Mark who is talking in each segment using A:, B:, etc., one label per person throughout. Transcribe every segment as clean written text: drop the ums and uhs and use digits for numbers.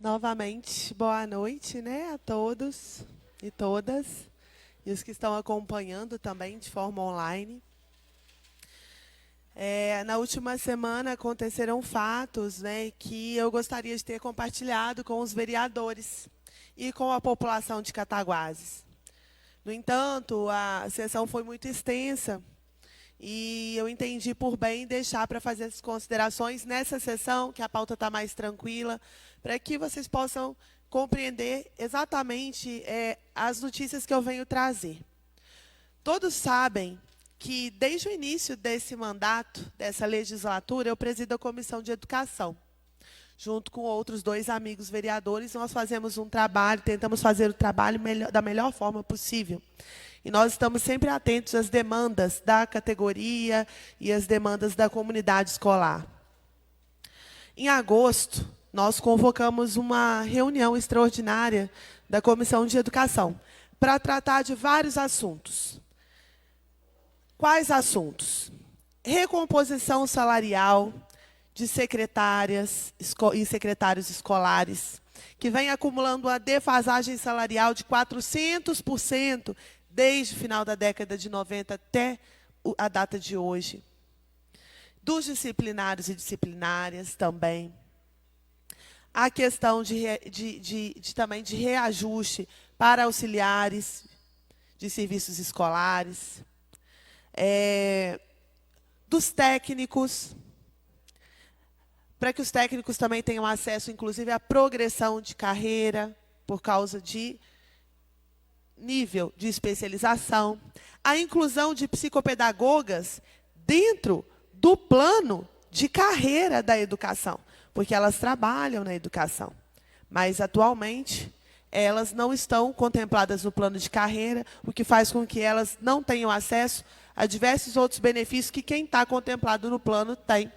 A: Novamente, boa noite, né, a todos e todas, e os que estão acompanhando também de forma online. Na última semana aconteceram fatos, né, que eu gostaria de ter compartilhado com os vereadores e com a população de Cataguases. No entanto, a sessão foi muito extensa e eu entendi por bem deixar para fazer as considerações nessa sessão, que a pauta está mais tranquila, para que vocês possam compreender exatamente as notícias que eu venho trazer. Todos sabem que, desde o início desse mandato, dessa legislatura, eu presido a Comissão de Educação. Junto com outros dois amigos vereadores, nós fazemos um trabalho, tentamos fazer o trabalho da melhor forma possível. E nós estamos sempre atentos às demandas da categoria e às demandas da comunidade escolar. Em agosto, nós convocamos uma reunião extraordinária da Comissão de Educação para tratar de vários assuntos. Quais assuntos? Recomposição salarial de secretárias e secretários escolares, que vem acumulando uma defasagem salarial de 400% desde o final da década de 90 até a data de hoje. Dos disciplinários e disciplinárias também. A questão também de reajuste para auxiliares de serviços escolares. Dos técnicos, para que os técnicos também tenham acesso, inclusive, à progressão de carreira, por causa de nível de especialização, a inclusão de psicopedagogas dentro do plano de carreira da educação, porque elas trabalham na educação, mas, atualmente, elas não estão contempladas no plano de carreira, o que faz com que elas não tenham acesso a diversos outros benefícios que quem está contemplado no plano tem.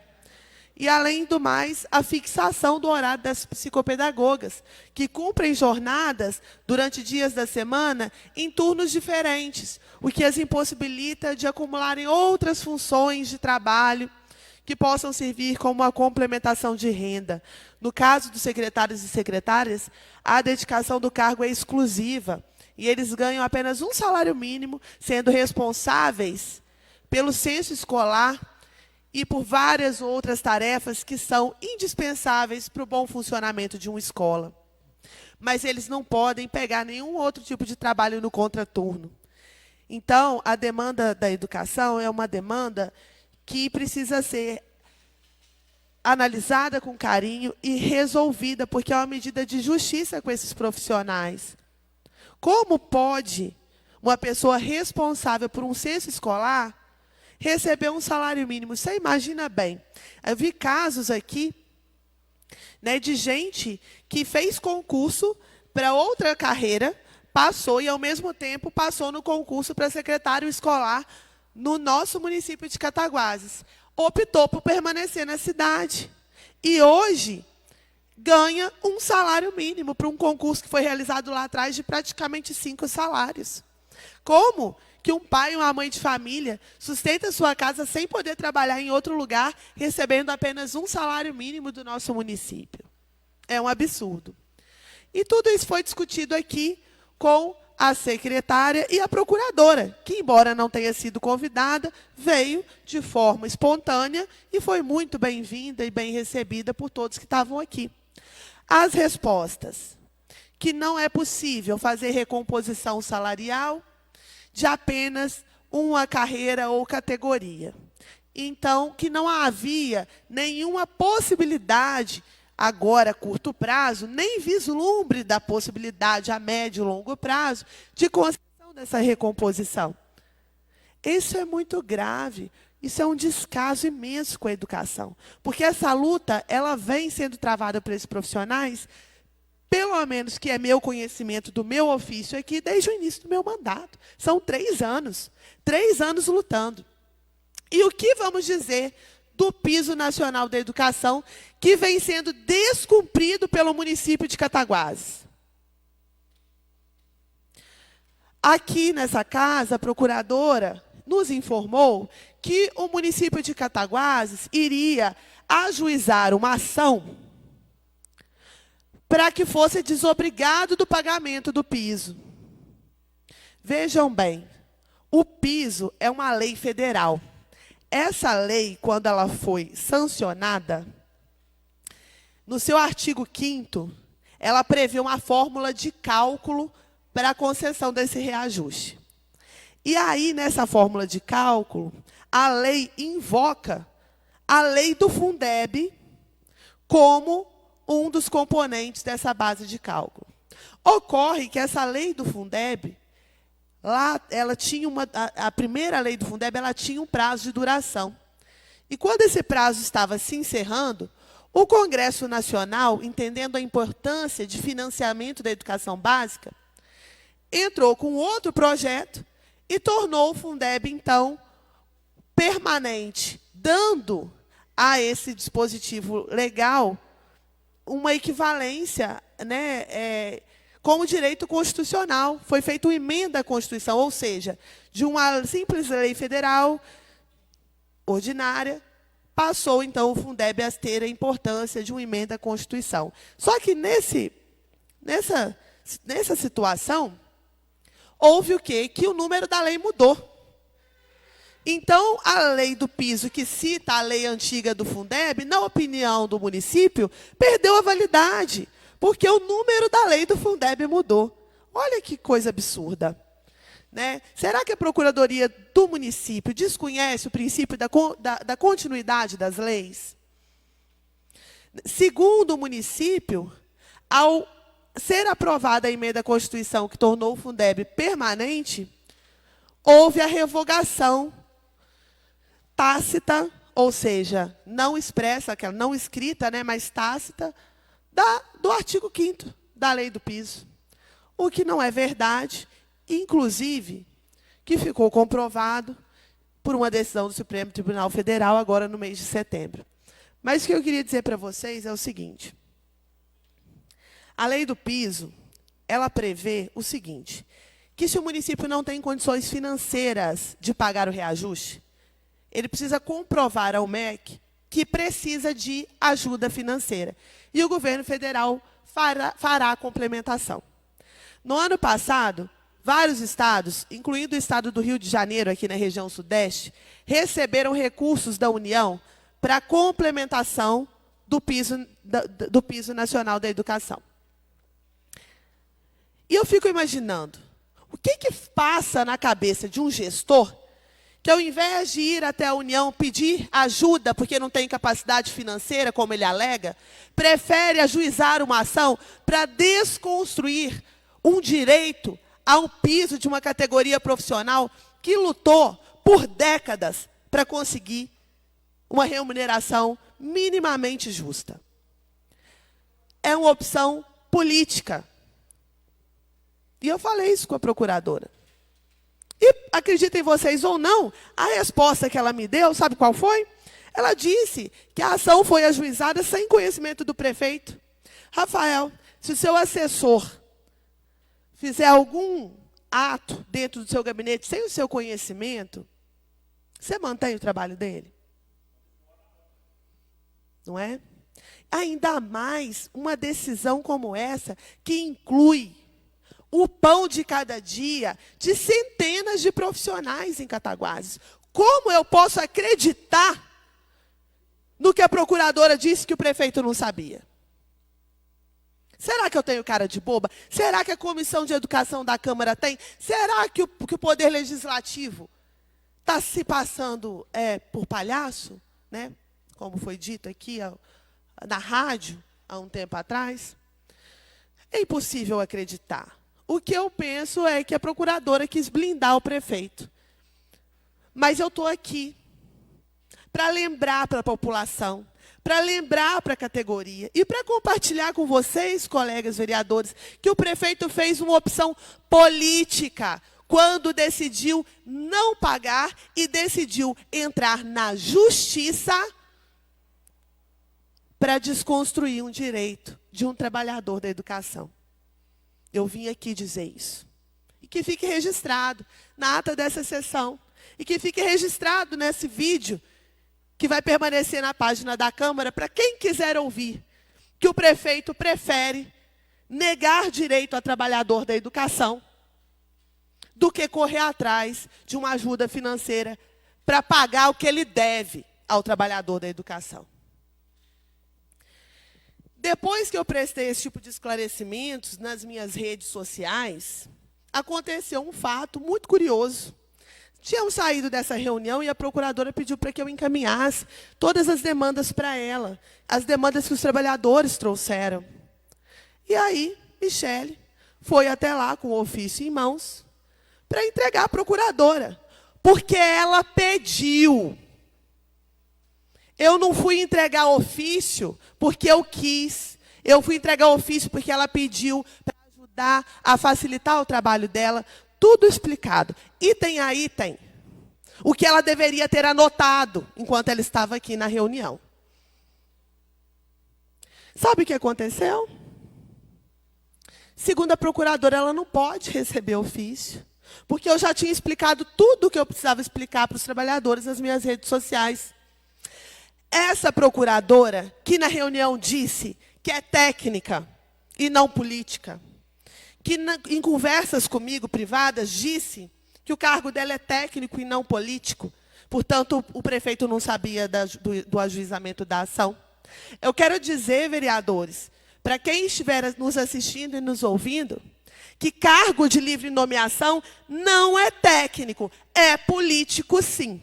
A: E, além do mais, a fixação do horário das psicopedagogas, que cumprem jornadas durante dias da semana em turnos diferentes, o que as impossibilita de acumularem outras funções de trabalho que possam servir como uma complementação de renda. No caso dos secretários e secretárias, a dedicação do cargo é exclusiva e eles ganham apenas um salário mínimo, sendo responsáveis pelo censo escolar e por várias outras tarefas que são indispensáveis para o bom funcionamento de uma escola. Mas eles não podem pegar nenhum outro tipo de trabalho no contraturno. Então, a demanda da educação é uma demanda que precisa ser analisada com carinho e resolvida, porque é uma medida de justiça com esses profissionais. Como pode uma pessoa responsável por um censo escolar receber um salário mínimo? Você imagina bem. Eu vi casos aqui, né, de gente que fez concurso para outra carreira, passou e, ao mesmo tempo, passou no concurso para secretário escolar no nosso município de Cataguases. Optou por permanecer na cidade. E hoje ganha um salário mínimo para um concurso que foi realizado lá atrás de praticamente 5 salários. Como que um pai ou uma mãe de família sustenta sua casa sem poder trabalhar em outro lugar, recebendo apenas um salário mínimo do nosso município? É um absurdo. E tudo isso foi discutido aqui com a secretária e a procuradora, que, embora não tenha sido convidada, veio de forma espontânea e foi muito bem-vinda e bem recebida por todos que estavam aqui. As respostas: que não é possível fazer recomposição salarial de apenas uma carreira ou categoria. Então, que não havia nenhuma possibilidade, agora a curto prazo, nem vislumbre da possibilidade a médio e longo prazo, de concessão dessa recomposição. Isso é muito grave. Isso é um descaso imenso com a educação. Porque essa luta, ela vem sendo travada por esses profissionais, pelo menos que é meu conhecimento do meu ofício aqui, desde o início do meu mandato. São 3 anos. 3 anos lutando. E o que vamos dizer do Piso Nacional da Educação, que vem sendo descumprido pelo município de Cataguases? Aqui nessa casa, a procuradora nos informou que o município de Cataguases iria ajuizar uma ação para que fosse desobrigado do pagamento do piso. Vejam bem, o piso é uma lei federal. Essa lei, quando ela foi sancionada, no seu artigo 5º, ela prevê uma fórmula de cálculo para a concessão desse reajuste. E aí, nessa fórmula de cálculo, a lei invoca a lei do Fundeb como um dos componentes dessa base de cálculo. Ocorre que essa lei do Fundeb, lá, ela tinha a primeira lei do Fundeb, ela tinha um prazo de duração. E quando esse prazo estava se encerrando, o Congresso Nacional, entendendo a importância de financiamento da educação básica, entrou com outro projeto e tornou o Fundeb, então, permanente, dando a esse dispositivo legal uma equivalência, né, como direito constitucional. Foi feita uma emenda à Constituição, ou seja, de uma simples lei federal ordinária, passou, então, o Fundeb a ter a importância de uma emenda à Constituição. Só que nessa situação, houve o quê? Que o número da lei mudou. Então, a lei do piso, que cita a lei antiga do Fundeb, na opinião do município, perdeu a validade, porque o número da lei do Fundeb mudou. Olha que coisa absurda. Né? Será que a Procuradoria do município desconhece o princípio da continuidade das leis? Segundo o município, ao ser aprovada a emenda à Constituição que tornou o Fundeb permanente, houve a revogação tácita, ou seja, não expressa, não escrita, né, mas tácita, do artigo 5º da lei do piso. O que não é verdade, inclusive, que ficou comprovado por uma decisão do Supremo Tribunal Federal, agora no mês de setembro. Mas o que eu queria dizer para vocês é o seguinte. A lei do piso, ela prevê o seguinte, que se o município não tem condições financeiras de pagar o reajuste, ele precisa comprovar ao MEC que precisa de ajuda financeira. E o governo federal fará a complementação. No ano passado, vários estados, incluindo o estado do Rio de Janeiro, aqui na região sudeste, receberam recursos da União para a complementação do piso nacional da educação. E eu fico imaginando, o que passa na cabeça de um gestor que, ao invés de ir até a União pedir ajuda, porque não tem capacidade financeira, como ele alega, prefere ajuizar uma ação para desconstruir um direito ao piso de uma categoria profissional que lutou por décadas para conseguir uma remuneração minimamente justa. É uma opção política. E eu falei isso com a procuradora. E, acreditem vocês ou não, a resposta que ela me deu, sabe qual foi? Ela disse que a ação foi ajuizada sem conhecimento do prefeito. Rafael, se o seu assessor fizer algum ato dentro do seu gabinete sem o seu conhecimento, você mantém o trabalho dele? Não é? Ainda mais uma decisão como essa, que inclui o pão de cada dia de centenas de profissionais em Cataguases. Como eu posso acreditar no que a procuradora disse que o prefeito não sabia? Será que eu tenho cara de boba? Será que a Comissão de Educação da Câmara tem? Será que o Poder Legislativo está se passando por palhaço? Né? Como foi dito aqui na rádio, há um tempo atrás? É impossível acreditar. O que eu penso é que a procuradora quis blindar o prefeito. Mas eu estou aqui para lembrar para a população, para lembrar para a categoria e para compartilhar com vocês, colegas vereadores, que o prefeito fez uma opção política quando decidiu não pagar e decidiu entrar na justiça para desconstruir um direito de um trabalhador da educação. Eu vim aqui dizer isso. E que fique registrado na ata dessa sessão. E que fique registrado nesse vídeo que vai permanecer na página da Câmara para quem quiser ouvir que o prefeito prefere negar direito ao trabalhador da educação do que correr atrás de uma ajuda financeira para pagar o que ele deve ao trabalhador da educação. Depois que eu prestei esse tipo de esclarecimentos nas minhas redes sociais, aconteceu um fato muito curioso. Tínhamos saído dessa reunião e a procuradora pediu para que eu encaminhasse todas as demandas para ela, as demandas que os trabalhadores trouxeram. E aí, Michele foi até lá com o ofício em mãos para entregar à procuradora, porque ela pediu. Eu não fui entregar ofício porque eu quis. Eu fui entregar ofício porque ela pediu para ajudar a facilitar o trabalho dela. Tudo explicado, item a item. O que ela deveria ter anotado enquanto ela estava aqui na reunião. Sabe o que aconteceu? Segundo a procuradora, ela não pode receber ofício, porque eu já tinha explicado tudo o que eu precisava explicar para os trabalhadores nas minhas redes sociais. Essa procuradora, que na reunião disse que é técnica e não política, que em conversas comigo privadas disse que o cargo dela é técnico e não político, portanto, o prefeito não sabia do ajuizamento da ação. Eu quero dizer, vereadores, para quem estiver nos assistindo e nos ouvindo, que cargo de livre nomeação não é técnico, é político, sim.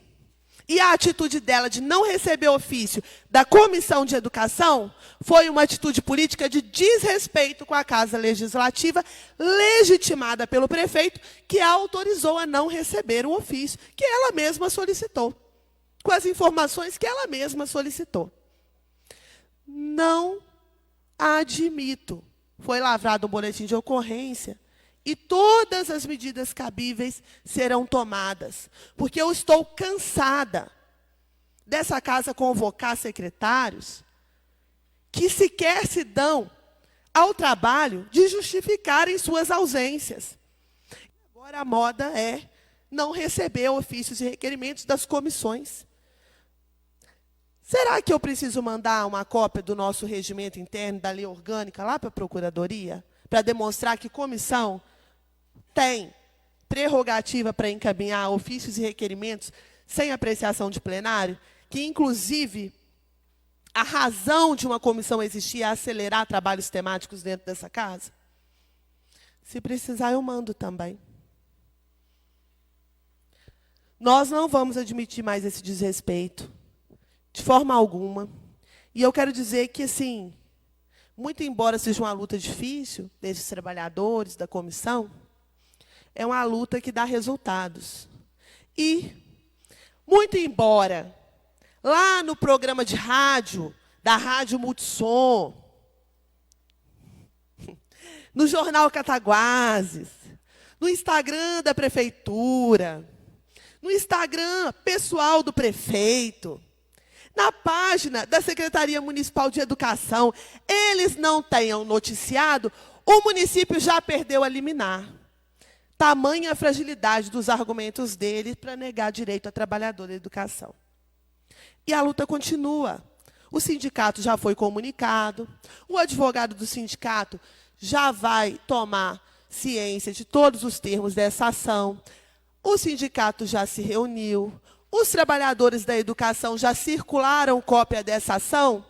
A: E a atitude dela de não receber ofício da Comissão de Educação foi uma atitude política de desrespeito com a Casa Legislativa, legitimada pelo prefeito, que a autorizou a não receber o ofício que ela mesma solicitou, com as informações que ela mesma solicitou. Não admito. Foi lavrado um boletim de ocorrência e todas as medidas cabíveis serão tomadas, porque eu estou cansada dessa casa convocar secretários que sequer se dão ao trabalho de justificarem suas ausências. Agora a moda é não receber ofícios e requerimentos das comissões. Será que eu preciso mandar uma cópia do nosso regimento interno, da lei orgânica, lá para a Procuradoria, para demonstrar que comissão tem prerrogativa para encaminhar ofícios e requerimentos sem apreciação de plenário, que, inclusive, a razão de uma comissão existir é acelerar trabalhos temáticos dentro dessa casa? Se precisar, eu mando também. Nós não vamos admitir mais esse desrespeito, de forma alguma. E eu quero dizer que, assim, muito embora seja uma luta difícil desses trabalhadores, da comissão, é uma luta que dá resultados. E, muito embora, lá no programa de rádio, da Rádio Multissom, no Jornal Cataguases, no Instagram da Prefeitura, no Instagram pessoal do prefeito, na página da Secretaria Municipal de Educação, eles não tenham noticiado, o município já perdeu a liminar. Tamanha a fragilidade dos argumentos deles para negar direito a trabalhador da educação. E a luta continua. O sindicato já foi comunicado, o advogado do sindicato já vai tomar ciência de todos os termos dessa ação, o sindicato já se reuniu, os trabalhadores da educação já circularam cópia dessa ação,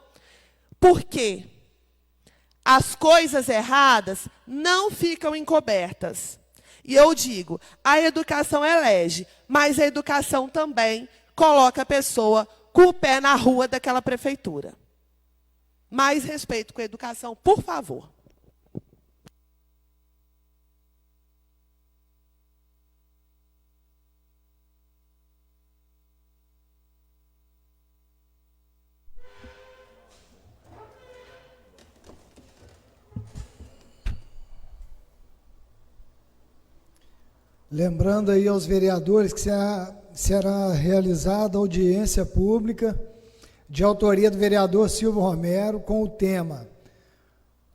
A: porque as coisas erradas não ficam encobertas. E eu digo, a educação elege, mas a educação também coloca a pessoa com o pé na rua daquela prefeitura. Mais respeito com a educação, por favor.
B: Lembrando aí aos vereadores que será realizada audiência pública de autoria do vereador Silvio Romero com o tema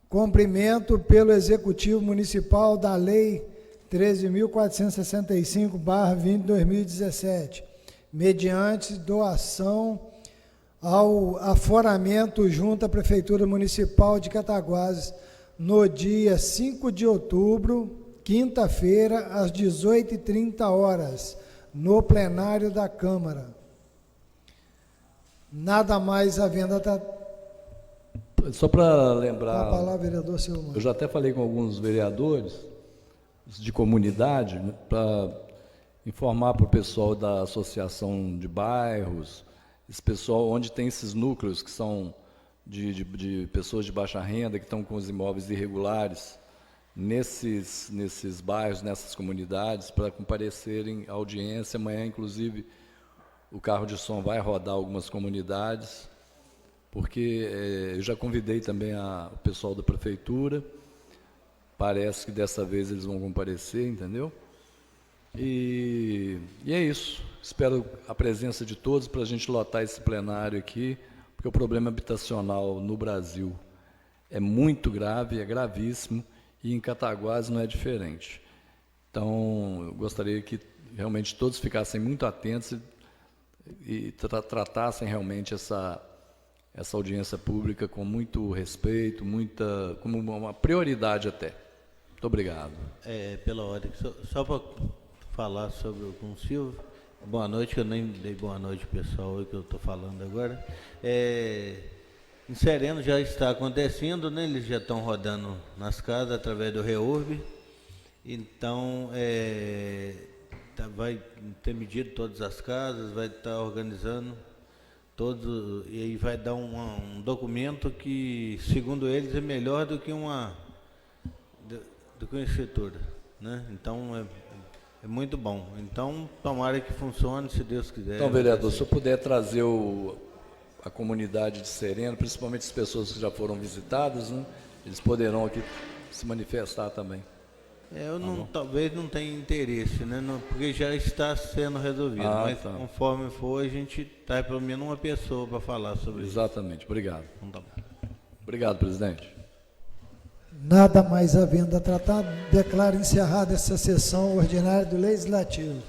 B: Cumprimento pelo Executivo Municipal da Lei 13.465/20/2017, mediante doação ao aforamento junto à Prefeitura Municipal de Cataguases no dia 5 de outubro, quinta-feira, às 18h30, no plenário da Câmara. Nada mais havendo
C: Só para lembrar,
B: a palavra, vereador Silvio.
C: eu já até falei com alguns vereadores de comunidade, né, para informar para o pessoal da associação de bairros, esse pessoal onde tem esses núcleos que são de pessoas de baixa renda, que estão com os imóveis irregulares, nesses bairros, nessas comunidades, para comparecerem à audiência. Amanhã, inclusive, o carro de som vai rodar algumas comunidades, porque eu já convidei também o pessoal da prefeitura, parece que dessa vez eles vão comparecer, entendeu? E é isso. Espero a presença de todos para a gente lotar esse plenário aqui, porque o problema habitacional no Brasil é muito grave, é gravíssimo, e em Cataguases não é diferente. Então, eu gostaria que realmente todos ficassem muito atentos e tratassem realmente essa audiência pública com muito respeito, como uma prioridade até. Muito obrigado.
D: Pela ordem, só para falar sobre o com o Silvio. Boa noite, eu nem dei boa noite pessoal que eu estou falando agora. Em Sereno já está acontecendo, né? Eles já estão rodando nas casas através do REURB. Então, vai ter medido todas as casas, vai estar organizando todos, e aí vai dar um documento que, segundo eles, é melhor do que uma escritura, né? Então, é muito bom. Então, tomara que funcione, se Deus quiser.
C: Então, vereador, se eu puder trazer a comunidade de Sereno, principalmente as pessoas que já foram visitadas, né, eles poderão aqui se manifestar também.
D: Talvez não tenha interesse, né? Porque já está sendo resolvido. Mas conforme for, a gente traz pelo menos uma pessoa para falar sobre isso.
C: Exatamente. Obrigado.
D: Então, tá bom.
C: Obrigado, presidente.
B: Nada mais havendo a tratar, declaro encerrada essa sessão ordinária do Legislativo.